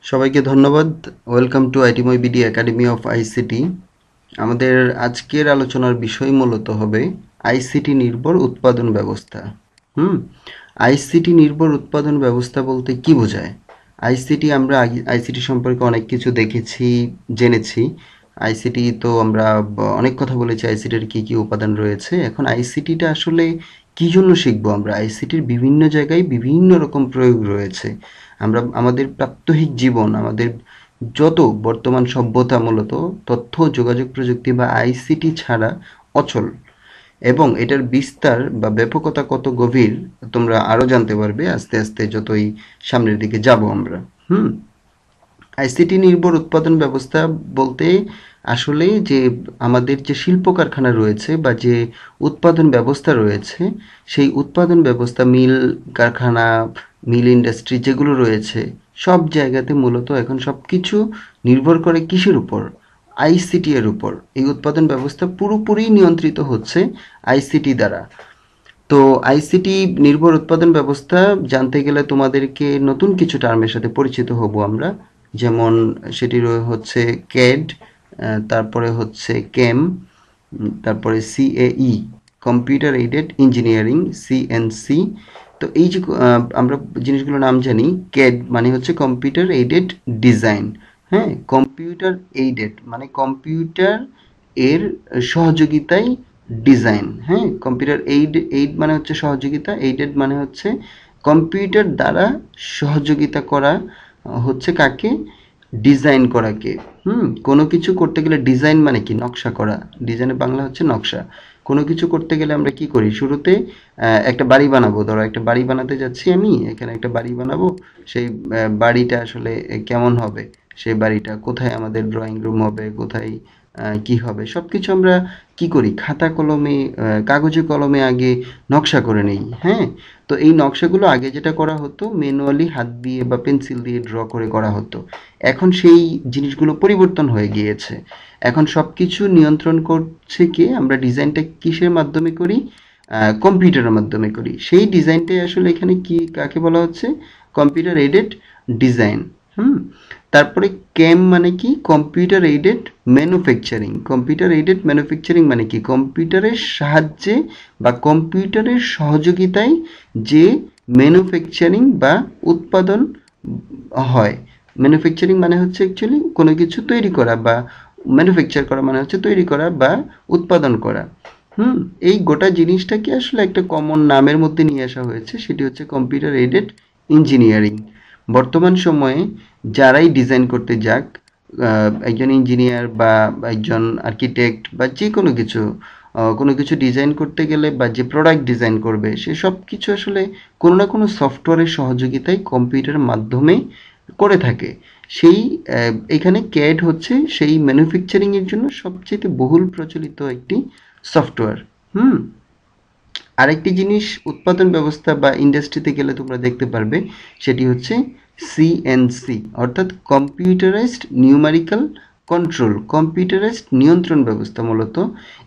সবাইকে ধন্যবাদ। Welcome to ITmoy BD academy of ICT. আমাদের আজকের আলোচনার বিষয় মূলত হবে আইসিটি নির্ভর উৎপাদন ব্যবস্থা। হুম আইসিটি নির্ভর উৎপাদন ব্যবস্থা বলতে কি বোঝায়? আমরা আইসিটি সম্পর্কে অনেক কিছু দেখেছি, জেনেছি। আইসিটি তো আমরা অনেক কথা বলেছি, আইসিটির কি কি উপাদান রয়েছে। এখন আইসিটিটা আসলে কি জন্য শিখবো? আমরা আইসিটির বিভিন্ন জায়গায় বিভিন্ন রকম প্রয়োগ রয়েছে। আমরা আমাদের প্রাত্যহিক জীবন, আমাদের যত বর্তমান সভ্যতা মূলত তথ্য ও যোগাযোগ প্রযুক্তি বা আইসিটি ছাড়া অচল। এবং এটার বিস্তার বা ব্যাপকতা কত গভীর তোমরা আরো জানতে পারবে আস্তে আস্তে যতই সামনের দিকে যাব আমরা। হুম আইসিটি নির্ভর উৎপাদন ব্যবস্থা বলতে আসলে যে আমাদের যে শিল্প কারখানা রয়েছে বা যে উৎপাদন ব্যবস্থা রয়েছে, সেই উৎপাদন ব্যবস্থা, মিল কারখানা, মিল ইন্ডাস্ট্রি যেগুলো রয়েছে, সব জায়গাতে মূলত এখন সব কিছু নির্ভর করে কিসের উপর? আইসিটি এর উপর। এই উৎপাদন ব্যবস্থা পুরোপুরি নিয়ন্ত্রিত হচ্ছে আইসিটি দ্বারা। তো আইসিটি নির্ভর উৎপাদন ব্যবস্থা জানতে গেলে তোমাদেরকে নতুন কিছু টার্মের সাথে পরিচিত হব আমরা। যেমন সেটি হচ্ছে ক্যাড, তারপরে হচ্ছে কেম, তারপরে সিএই, কম্পিউটার এইডেড ইঞ্জিনিয়ারিং, সিএনসি। তো এই যে আমরা জিনিসগুলোর নাম জানি, ক্যাড মানে হচ্ছে কম্পিউটার এইডেড ডিজাইন। হ্যাঁ, কম্পিউটার এইডেড মানে কম্পিউটার এর সহযোগিতায় ডিজাইন। হ্যাঁ, কম্পিউটার এইড মানে হচ্ছে সহযোগিতা, এইডেড মানে হচ্ছে কম্পিউটার দ্বারা সহযোগিতা করা। হচ্ছে কাকে? ডিজাইন করাকে। কোনো কিছু করতে গেলে ডিজাইন মানে কি? নকশা করা। ডিজাইনের বাংলা হচ্ছে নকশা। কোনো কিছু করতে গেলে আমরা কি করি? শুরুতে একটা বাড়ি বানাবো। ধরো একটা বাড়ি বানাতে যাচ্ছি আমি, এখানে একটা বাড়ি বানাবো। সেই বাড়িটা আসলে কেমন হবে? সেই বাড়িটা কোথায় আমাদের ড্রয়িং রুম হবে, কোথায় কি হবে, সবকিছু আমরা কি করি? খাতা কলমে, কাগজে কলমে আগে নকশা করে নেই। হ্যাঁ, তো এই নকশাগুলো আগে যেটা করা হতো ম্যানুয়ালি হাত দিয়ে বা পেন্সিল দিয়ে ড্র করে করা হতো। এখন সেই জিনিসগুলো পরিবর্তন হয়ে গিয়েছে। এখন সবকিছু নিয়ন্ত্রণ করছে কে? আমরা ডিজাইনটা কিসের মাধ্যমে করি? কম্পিউটারের মাধ্যমে করি। সেই ডিজাইনটাই আসলে এখানে কি কাকে বলা হচ্ছে? Computer aided design. হুম তারপরে ক্যাম মানে কি? Computer aided manufacturing. Computer aided manufacturing মানে কি? কম্পিউটারের সাহায্যে বা কম্পিউটারের সহযোগিতায় যে ম্যানুফ্যাকচারিং বা উৎপাদন হয়। ম্যানুফ্যাকচারিং মানে হচ্ছে অ্যাকচুয়ালি কোনো কিছু তৈরি করা, বা ম্যানুফ্যাকচার করা মানে হচ্ছে তৈরি করা বা উৎপাদন করা। হুম এই গোটা জিনিসটাকে আসলে একটা কমন নামের মধ্যে নিয়ে আসা হয়েছে, সেটি হচ্ছে কম্পিউটার এইডেড ইঞ্জিনিয়ারিং। বর্তমান সময়ে যারাই ডিজাইন করতে যাক, একজন ইঞ্জিনিয়ার বা একজন আর্কিটেক্ট বা যে কোনো কিছু, কোনো কিছু ডিজাইন করতে গেলে বা যে প্রোডাক্ট ডিজাইন করবে, সে সব কিছু আসলে কোনো না কোনো সফটওয়্যারের সহযোগিতায় কম্পিউটারের মাধ্যমে করে থাকে। সেই এখানে ক্যাড হচ্ছে সেই ম্যানুফ্যাকচারিং এর জন্য সবচেয়ে বহুল প্রচলিত একটি সফটওয়্যার। হুম আরেকটি জিনিস উৎপাদন ব্যবস্থা বা ইন্ডাস্ট্রিতে গেলে তোমরা দেখতে পারবে, সেটি হচ্ছে সিএনসি, অর্থাৎ কম্পিউটারাইজড নিউমেরিক্যাল কন্ট্রোল, কম্পিউটারাইজড নিয়ন্ত্রণ ব্যবস্থা। মূলত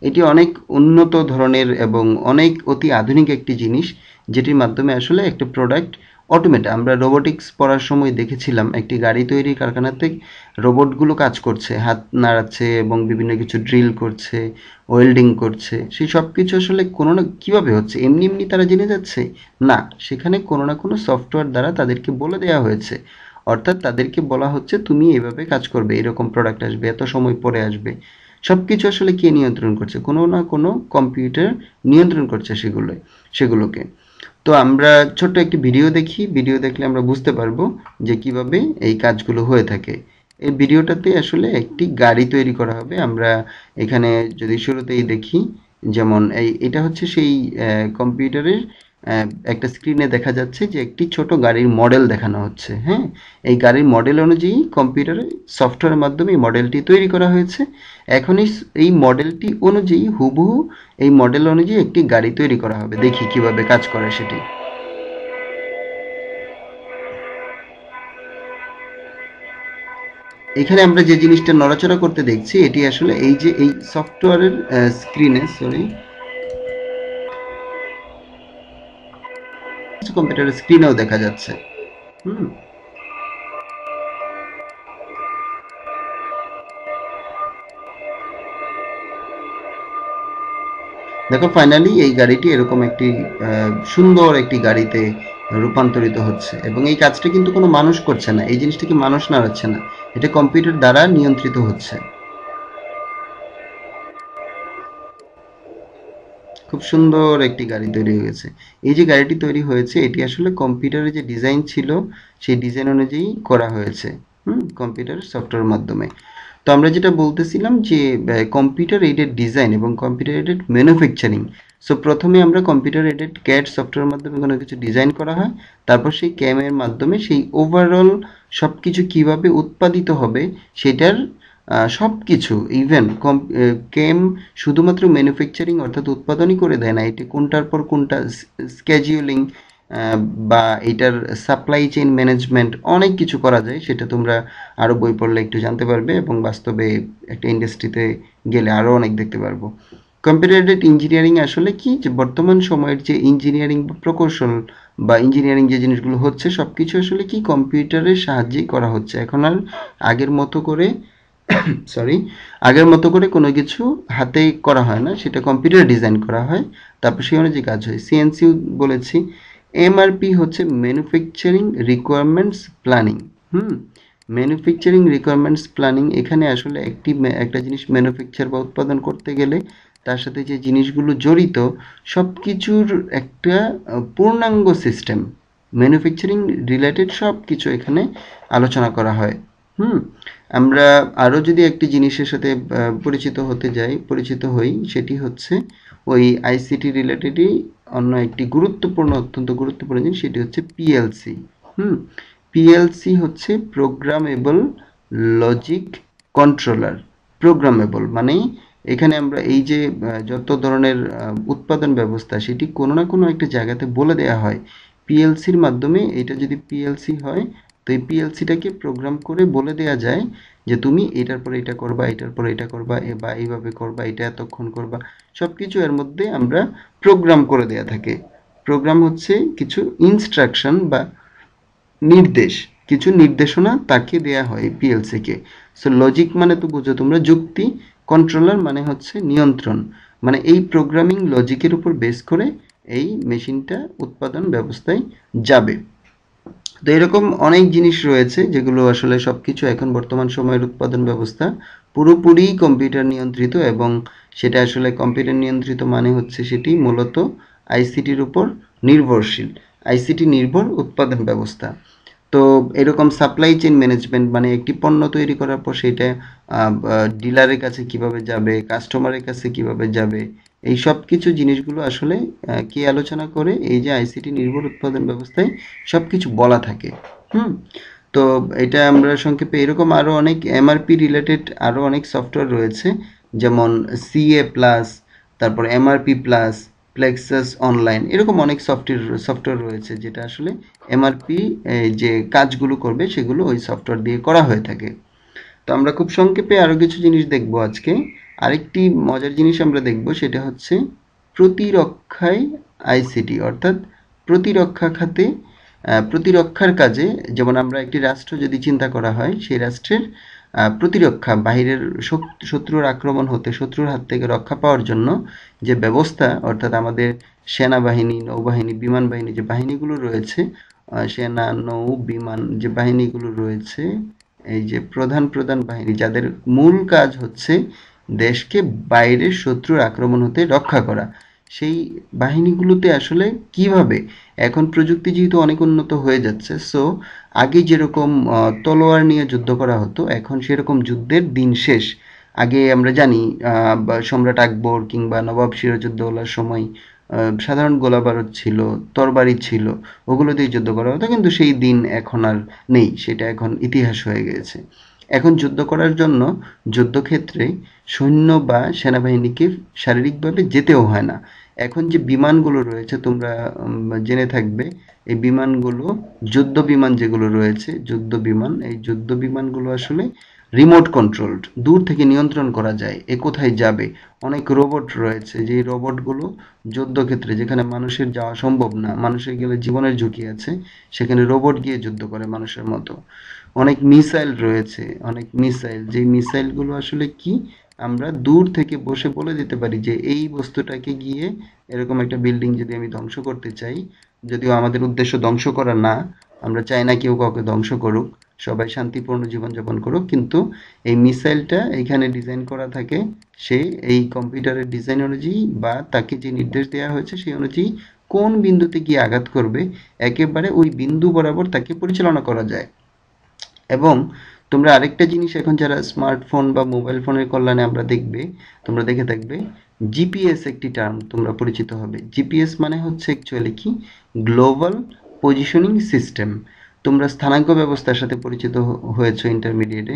এটি অনেক উন্নত ধরনের এবং অনেক অতি আধুনিক একটি জিনিস, যেটির মাধ্যমে আসলে একটা প্রোডাক্ট অটোমেট। আমরা রোবোটিক্স পড়ার সময় দেখেছিলাম একটি গাড়ি তৈরি কারখানাতে রোবটগুলো কাজ করছে, হাত নাড়াচ্ছে এবং বিভিন্ন কিছু ড্রিল করছে, ওয়েল্ডিং করছে। সেই সব কিছু আসলে কোনো না কিভাবে হচ্ছে? এমনি এমনি তারা জেনে যাচ্ছে? না, সেখানে কোনো না কোনো সফটওয়্যার দ্বারা তাদেরকে বলে দেওয়া হয়েছে। অর্থাৎ তাদেরকে বলা হচ্ছে তুমি এভাবে কাজ করবে, এরকম প্রোডাক্ট আসবে, এত সময় পরে আসবে। সবকিছু আসলে কে নিয়ন্ত্রণ করছে? কোনো না কোনো কম্পিউটার নিয়ন্ত্রণ করছে সেগুলোকে। তো আমরা ছোট্ট একটি ভিডিও দেখি। ভিডিও দেখলে আমরা বুঝতে পারবো যে কিভাবে এই কাজগুলো হয়ে থাকে। এই ভিডিওটাতে আসলে একটি গাড়ি তৈরি করা হবে। আমরা এখানে যদি শুরুতেই দেখি, যেমন এটা হচ্ছে সেই কম্পিউটারের একটা স্ক্রিনে দেখা যাচ্ছে যে একটি ছোট গাড়ির মডেল দেখানো হচ্ছে। হ্যাঁ, এই গাড়ির মডেল অনুযায়ী কম্পিউটারে সফটওয়্যারের মাধ্যমে এই মডেলটি তৈরি করা হয়েছে। এখন এই মডেলটি অনুযায়ী হুবহু এই মডেল অনুযায়ী একটি গাড়ি তৈরি করা হবে। দেখি কিভাবে কাজ করে সেটি। এখানে আমরা যে জিনিসটা নড়াচড়া করতে দেখছি, এটি আসলে এই যে এই সফটওয়্যারের স্ক্রিনে, সরি, কম্পিউটারের স্ক্রিনেও দেখা যাচ্ছে। হুম দেখো ফাইনালি এই গাড়িটি এরকম একটি সুন্দর একটি গাড়িতে রূপান্তরিত হচ্ছে, এবং এই কাজটা কিন্তু কোনো মানুষ করছে না, এই জিনিসটাকে মানুষ নাড়াচ্ছে না, এটা কম্পিউটার দ্বারা নিয়ন্ত্রিত হচ্ছে। খুব সুন্দর একটি গাড়ি তৈরি হয়ে গেছে। এই যে গাড়িটি তৈরি হয়েছে এটি আসলে কম্পিউটারের যে ডিজাইন ছিল সেই ডিজাইন অনুযায়ী করা হয়েছে, কম্পিউটার সফটওয়্যার মাধ্যমে। তো আমরা যেটা বলতেছিলাম যে কম্পিউটার এইডেড ডিজাইন এবং কম্পিউটার এইডেড ম্যানুফ্যাকচারিং। সো প্রথমে আমরা কম্পিউটার এইডেড ক্যাড সফটওয়্যার মাধ্যমে কোনো কিছু ডিজাইন করা হয়, তারপর সেই ক্যামের মাধ্যমে সেই ওভারঅল সব কিছু কীভাবে উৎপাদিত হবে সেটার সব কিছু, ইভেন কেম শুধুমাত্র ম্যানুফ্যাকচারিং অর্থাৎ উৎপাদনই করে দেয় না, এটি কোনটার পর কোনটা স্কেজিউলিং বা এটার সাপ্লাই চেইন ম্যানেজমেন্ট অনেক কিছু করা যায়, সেটা তোমরা আরও বই পড়লে একটু জানতে পারবে, এবং বাস্তবে একটা ইন্ডাস্ট্রিতে গেলে আরও অনেক দেখতে পারবো। কম্পিউটার এইডেড ইঞ্জিনিয়ারিং আসলে কি, যে বর্তমান সময়ের যে ইঞ্জিনিয়ারিং বা প্রকৌশল বা ইঞ্জিনিয়ারিং যে জিনিসগুলো হচ্ছে সব কিছু আসলে কি কম্পিউটারের সাহায্যেই করা হচ্ছে। এখন আর আগের মতো করে সরি আগের মতো করে কোনো কিছু হাতে করা হয় না, সেটা কম্পিউটার ডিজাইন করা হয়, তারপর সেই অনুযায়ী কাজ হয়। সিএনসি বলেছি। এমআরপি হচ্ছে ম্যানুফ্যাকচারিং রিকোয়ারমেন্টস প্ল্যানিং। হুম ম্যানুফ্যাকচারিং রিকোয়ারমেন্টস প্ল্যানিং, এখানে আসলে একটা জিনিস ম্যানুফ্যাকচার বা উৎপাদন করতে গেলে তার সাথে যে জিনিসগুলো জড়িত সব কিছুর একটা পূর্ণাঙ্গ সিস্টেম, ম্যানুফ্যাকচারিং রিলেটেড সব কিছু এখানে আলোচনা করা হয়। হুম আমরা আরও যদি একটি জিনিসের সাথে পরিচিত হই, সেটি হচ্ছে ওই আইসিটি রিলেটেডই অন্য একটি অত্যন্ত গুরুত্বপূর্ণ জিনিস, সেটি হচ্ছে পিএলসি। হুম পিএলসি হচ্ছে প্রোগ্রামেবল লজিক কন্ট্রোলার। প্রোগ্রামেবল মানে এখানে আমরা এই যে যত ধরনের উৎপাদন ব্যবস্থা সেটি কোনো না কোনো একটা জায়গাতে বলে দেয়া হয় পিএলসির মাধ্যমে। এটা যদি পিএলসি হয় তো এই পিএলসিটাকে প্রোগ্রাম করে বলে দেয়া যায় যে তুমি এটার পরে এটা করবা, এটার পরে এটা করবা, বা এইভাবে করবা, এটা এতক্ষণ করবা, সব কিছু এর মধ্যে আমরা প্রোগ্রাম করে দেয়া থাকে। প্রোগ্রাম হচ্ছে কিছু ইনস্ট্রাকশন বা নির্দেশ, কিছু নির্দেশনা তাকে দেয়া হয় পিএলসি কে। সো লজিক মানে তো বুঝো তোমরা যুক্তি, কন্ট্রোলার মানে হচ্ছে নিয়ন্ত্রণ, মানে এই প্রোগ্রামিং লজিকের উপর বেস করে এই মেশিনটা উৎপাদন ব্যবস্থায় যাবে। তো এরকম অনেক জিনিস রয়েছে যেগুলো আসলে সবকিছু এখন বর্তমান সময়ের উৎপাদন ব্যবস্থা পুরোপুরি কম্পিউটার নিয়ন্ত্রিত, এবং সেটা আসলে কম্পিউটার নিয়ন্ত্রিত মানে হচ্ছে সেটি মূলত আইসিটির উপর নির্ভরশীল, আইসিটি নির্ভর উৎপাদন ব্যবস্থা। তো এরকম সাপ্লাই চেইন ম্যানেজমেন্ট মানে একটি পণ্য তৈরি করার পর সেটা ডিলারের কাছে কিভাবে যাবে, কাস্টমারের কাছে কিভাবে যাবে, এই সব কিছু জিনিসগুলো আসলে কে আলোচনা করে, এই যে আইসিটি নির্ভর উৎপাদন ব্যবস্থায় সব কিছু বলা থাকে। হুম তো এটা আমরা সংক্ষেপে এরকম আরও অনেক এমআরপি রিলেটেড আরও অনেক সফটওয়্যার রয়েছে, যেমন সিএ+, তারপর এমআরপি প্লাস, প্লেক্সাস অনলাইন, এরকম অনেক সফটওয়্যার রয়েছে যেটা আসলে এমআরপি যে কাজগুলো করবে সেগুলো ওই সফটওয়্যার দিয়ে করা হয়ে থাকে। তো আমরা খুব সংক্ষেপে আরও কিছু জিনিস দেখব আজকে। আরেকটি মজার জিনিস আমরা দেখব, সেটা হচ্ছে প্রতিরক্ষায় আইসিটি, অর্থাৎ প্রতিরক্ষা খাতে প্রতিরক্ষার কাজে, যেমন আমরা একটি রাষ্ট্র যদি চিন্তা করা হয় সেই রাষ্ট্রের প্রতিরক্ষা, বাহিরের শত্রুর আক্রমণ হতে, শত্রুর হাত থেকে রক্ষা পাওয়ার জন্য যে ব্যবস্থা, অর্থাৎ আমাদের সেনাবাহিনী, নৌবাহিনী, বিমান বাহিনী যে বাহিনীগুলো রয়েছে, সেনা, নৌ, বিমান যে বাহিনীগুলো রয়েছে, এই যে প্রধান প্রধান বাহিনী যাদের মূল কাজ হচ্ছে দেশকে বাইরের শত্রুর আক্রমণ হতে রক্ষা করা, সেই বাহিনীগুলোতে আসলে কিভাবে, এখন প্রযুক্তি যেহেতু অনেক উন্নত হয়ে যাচ্ছে, সো আগে যেরকম তলোয়ার নিয়ে যুদ্ধ করা হতো এখন সেরকম যুদ্ধের দিন শেষ। আগে আমরা জানি সম্রাট আকবর কিংবা নবাব সিরাজউদ্দৌলার সময় সাধারণ গোলাবারুদ ছিল, তরবারি ছিল, ওগুলো দিয়ে যুদ্ধ করা হতো, কিন্তু সেই দিন এখন আর নেই, সেটা এখন ইতিহাস হয়ে গেছে। এখন যুদ্ধ করার জন্য যুদ্ধক্ষেত্রে সৈন্য বা সেনাবাহিনীকে শারীরিকভাবে যেতেও হয় না। এখন যে বিমানগুলো রয়েছে তোমরা জেনে থাকবে, এই বিমানগুলো যুদ্ধ বিমান যেগুলো রয়েছে, যুদ্ধ বিমান, এই যুদ্ধ বিমানগুলো আসলে রিমোট কন্ট্রোলড, দূর থেকে নিয়ন্ত্রণ করা যায় এ কোথায় যাবে। অনেক রোবট রয়েছে, যে রোবটগুলো যুদ্ধক্ষেত্রে যেখানে মানুষের যাওয়া সম্ভব না, মানুষের গেলে জীবনের ঝুঁকি আছে, সেখানে রোবট গিয়ে যুদ্ধ করে মানুষের মতো। অনেক মিসাইল রয়েছে, অনেক মিসাইল, যে মিসাইলগুলো আসলে কি আমরা দূর থেকে বসে বলে দিতে পারি যে এই বস্তুটাকে গিয়ে এরকম একটা বিল্ডিং যদি আমি ধ্বংস করতে চাই, যদিও আমাদের উদ্দেশ্য ধ্বংস করা না, আমরা চাই না কেউ কাউকে ধ্বংস করুক, সবাই শান্তিপূর্ণ জীবনযাপন করুক, কিন্তু এই মিসাইলটা এখানে ডিজাইন করা থাকে, সে এই কম্পিউটারের ডিজাইন অনুযায়ী বা তাকে যে নির্দেশ দেওয়া হয়েছে সেই অনুযায়ী কোন বিন্দুতে গিয়ে আঘাত করবে একেবারে ওই বিন্দু বরাবর তাকে পরিচালনা করা যায়। এবং তোমরা আরেকটা জিনিস এখন যারা স্মার্টফোন বা মোবাইল ফোনের কল্যাণে আমরা দেখবে, তোমরা দেখে থাকবে জিপিএস একটি টার্ম তোমরা পরিচিত হবে। জিপিএস মানে হচ্ছে অ্যাকচুয়ালি কি, গ্লোবাল পজিশনিং সিস্টেম। তোমরা স্থানাঙ্ক ব্যবস্থার সাথে পরিচিত হয়েছো ইন্টারমিডিয়েটে,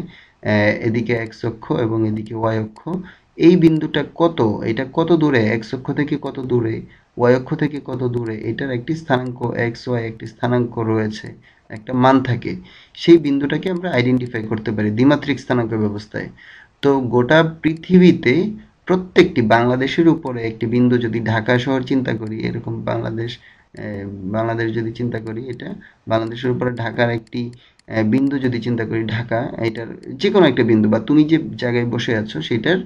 এদিকে এক্স অক্ষ এবং এদিকে ওয়াই অক্ষ। এই বিন্দুটা কত, এটা কত দূরে, এক্স অক্ষ থেকে কত দূরে, ওয়াই অক্ষ থেকে কত দূরে, এটার একটি স্থানাঙ্ক এক্স ওয়াই একটি স্থানাঙ্ক রয়েছে, একটা মান থাকে। সেই বিন্দুটাকে আমরা আইডেন্টিফাই করতে পারি দ্বিমাত্রিক স্থানাঙ্ক ব্যবস্থায়। তো গোটা পৃথিবীতে প্রত্যেকটি বাংলাদেশের উপরে একটি বিন্দু, যদি ঢাকা শহর চিন্তা করি, এরকম বাংলাদেশ যদি চিন্তা করি, এটা বাংলাদেশের উপরে ঢাকার একটি বিন্দু যদি চিন্তা করি, ঢাকা এটার যে কোনো একটা বিন্দু বা তুমি যে জায়গায় বসে আছো সেটার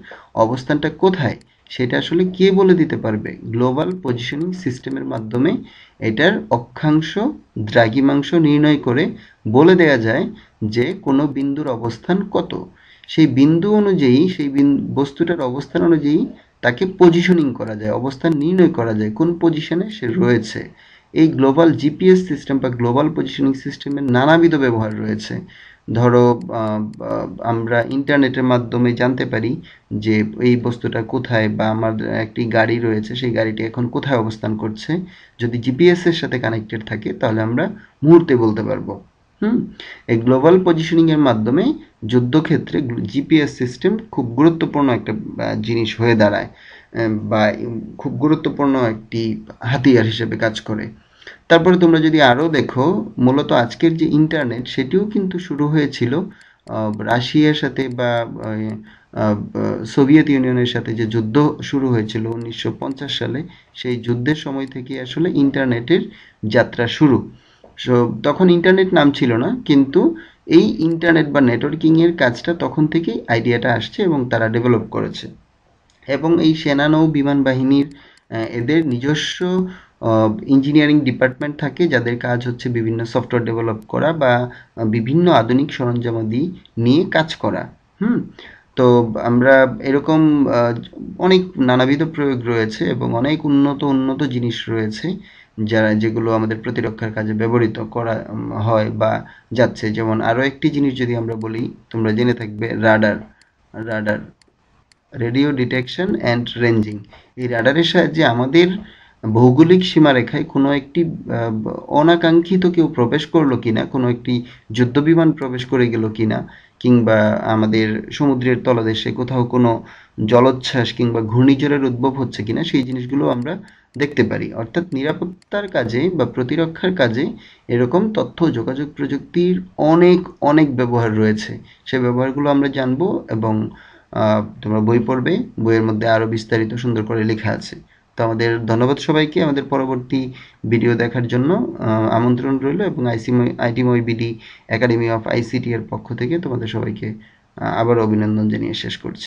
অবস্থানটা কোথায় সেটা আসলে কে বলে দিতে পারবে? গ্লোবাল পজিশনিং সিস্টেমের মাধ্যমে এটার অক্ষাংশ দ্রাঘিমাংশ নির্ণয় করে বলে দেয়া যায় যে কোনো বিন্দুর অবস্থান কত। সেই বিন্দু অনুযায়ী সেই বস্তুটার অবস্থান অনুযায়ী তাকে পজিশনিং করা যায়, অবস্থান নির্ণয় করা যায় কোন পজিশনে সে রয়েছে। এই গ্লোবাল জিপিএস সিস্টেম বা গ্লোবাল পজিশনিং সিস্টেমের নানাবিধ ব্যবহার রয়েছে। ধরো আমরা ইন্টারনেটের মাধ্যমে জানতে পারি যে এই বস্তুটা কোথায়, বা আমার একটি গাড়ি রয়েছে সেই গাড়িটি এখন কোথায় অবস্থান করছে, যদি জিপিএস এর সাথে কানেক্টেড থাকে তাহলে আমরা মুহূর্তে বলতে পারবো। এই গ্লোবাল পজিশনিং এর মাধ্যমে যুদ্ধক্ষেত্রে জিপিএস সিস্টেম খুব গুরুত্বপূর্ণ একটা জিনিস হয়ে দাঁড়ায়, বা খুব গুরুত্বপূর্ণ একটি হাতিয়ার হিসেবে কাজ করে। তারপরে তোমরা যদি আরো দেখো, মূলত আজকের যে ইন্টারনেট সেটিও কিন্তু শুরু হয়েছিল রাশিয়ার সাথে বা সোভিয়েত ইউনিয়নের সাথে যে যুদ্ধ শুরু হয়েছিল 1950 সালে, সেই যুদ্ধের সময় থেকে আসলে ইন্টারনেটের যাত্রা শুরু। সো তখন ইন্টারনেট নাম ছিল না, কিন্তু এই ইন্টারনেট বা নেটওয়ার্কিং এর কাজটা তখন থেকেই আইডিয়াটা আসছে এবং তারা ডেভেলপ করেছে। এবং এই সেনা নৌ বিমান বাহিনীর এদের নিজস্ব ইঞ্জিনিয়ারিং ডিপার্টমেন্ট থাকে যাদের কাজ হচ্ছে বিভিন্ন সফটওয়্যার ডেভেলপ করা বা বিভিন্ন আধুনিক সরঞ্জামাদি নিয়ে কাজ করা। তো আমরা এরকম অনেক নানাবিধ প্রয়োগ রয়েছে এবং অনেক উন্নত উন্নত জিনিস রয়েছে যেগুলো আমাদের প্রতিরক্ষার কাজে ব্যবহৃত করা হয় বা যাচ্ছে। যেমন আরো একটি জিনিস যদি আমরা বলি, তোমরা জেনে থাকবে radar. Radar, radio detection and ranging. এই রাডারের সাহায্যে আমাদের ভৌগোলিক সীমারেখায় কোনো একটি অনাকাঙ্ক্ষিত কেউ প্রবেশ করলো কিনা, কোনো একটি যুদ্ধবিমান প্রবেশ করে গেল কিনা, কিংবা আমাদের সমুদ্রের তলদেশে কোথাও কোনো জলোচ্ছ্বাস কিংবা ঘূর্ণিঝড়ের উদ্ভব হচ্ছে কিনা, সেই জিনিসগুলো আমরা দেখতে পারি। অর্থাৎ নিরাপত্তার কাজে বা প্রতিরক্ষার কাজে এরকম তথ্য যোগাযোগ প্রযুক্তির অনেক অনেক ব্যবহার রয়েছে। সেই ব্যবহারগুলো আমরা জানবো এবং তোমরা বই পড়বে, বইয়ের মধ্যে আরো বিস্তারিত সুন্দর করে লেখা আছে। তো আমাদের ধন্যবাদ সবাইকে আমাদের পরবর্তী ভিডিও দেখার জন্য আমন্ত্রণ রইল, এবং আইটিময় বিডি একাডেমি অফ আইসিটি এর পক্ষ থেকে তোমাদের সবাইকে আবারও অভিনন্দন জানিয়ে শেষ করছি।